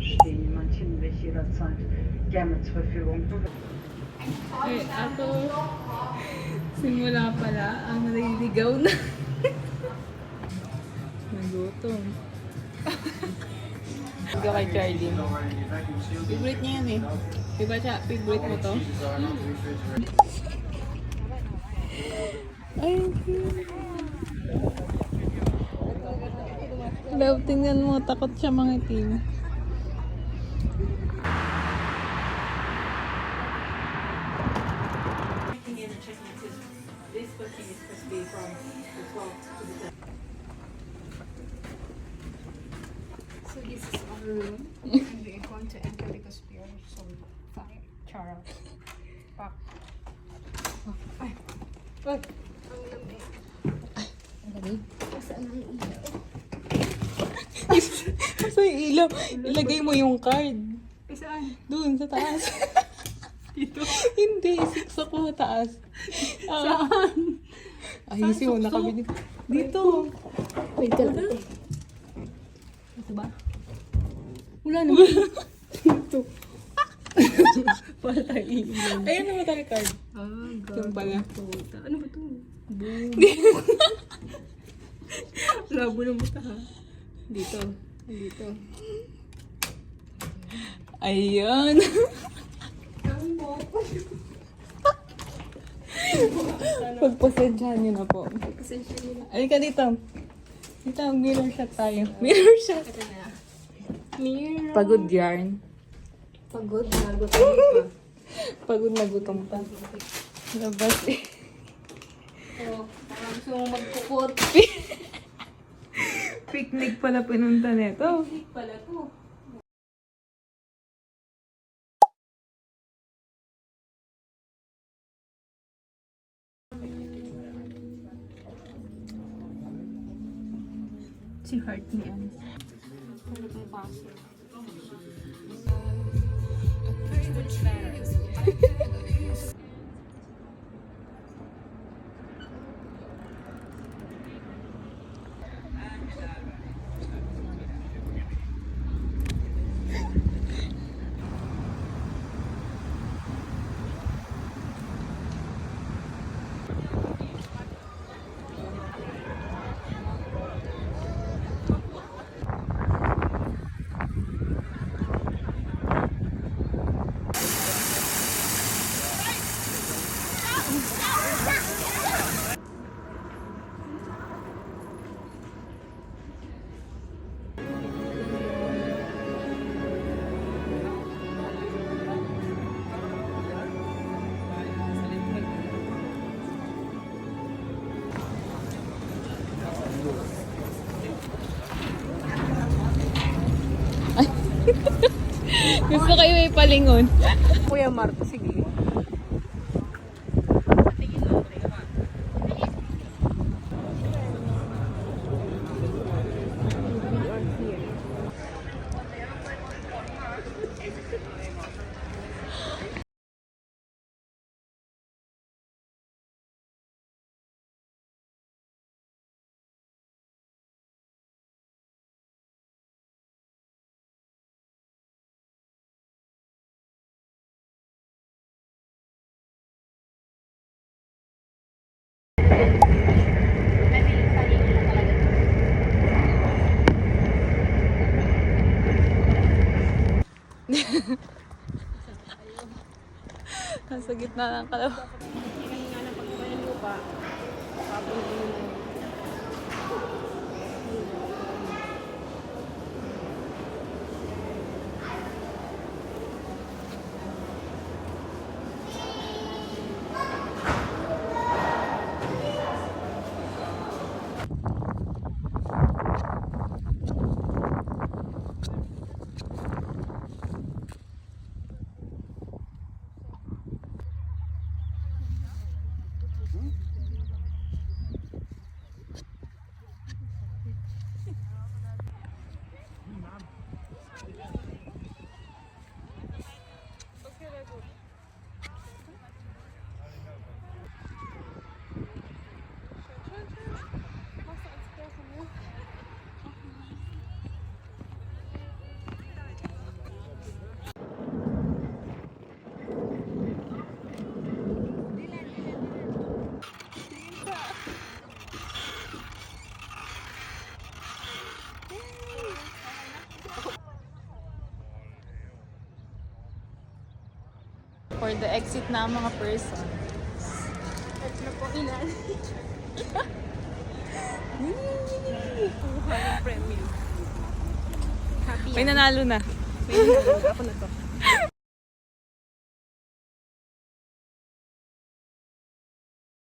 Stehen manchen welche jederzeit gerne zur Verfügung. Ay, ako, simula pala, ang naliligaw na. Nagutom. Ikaw kay Charlie. Favorite niya yan eh. Diba siya, favorite mo to? Ay, love, tingnan mo, takot siya mga itim. So this is our room, and we are going to enter because we are so tired. Charles. Pak. Ay. Ay. Ang lamig. Ang lamig? Nasaan ang ilaw? Sa ilaw, ilagay mo yung card. Saan? Doon, sa taas. Dito? Hindi, isiksak mo sa taas. Saan? Ayusin mo, nakabili. Dito. Wait ka lang. Ito ba? Wala naman. Ito. Wala ilaw. Ayun naman tayo card. Ah, Yung pala. Ano ba ito? Boom. Labo ng mata ha. Dito. Dito. Ayun. Pagpasensyahan niyo na po. Pasensya nila. Alika dito. Dito, mirror shot tayo. Mirror shot. Ito na. Mirror. Pagod yarn. Pagod. Nagutom pa. Pagod na gutom pa. Labas eh. Oh, parang gusto mong magkukot. Picnic pala pinunta nito. Pala to. Si Heart ni Anne. Ano ba yung baso? Gusto kayo may palingon. Kuya Marta, sige. Nasa gitna ng kalaw. Hindi nga na pagkumain mo pa. Papunta mo na. for the exit na mga person. At na po inan. Kuha ng premium. Happy May yan. nanalo na. May nanalo. Ako na to.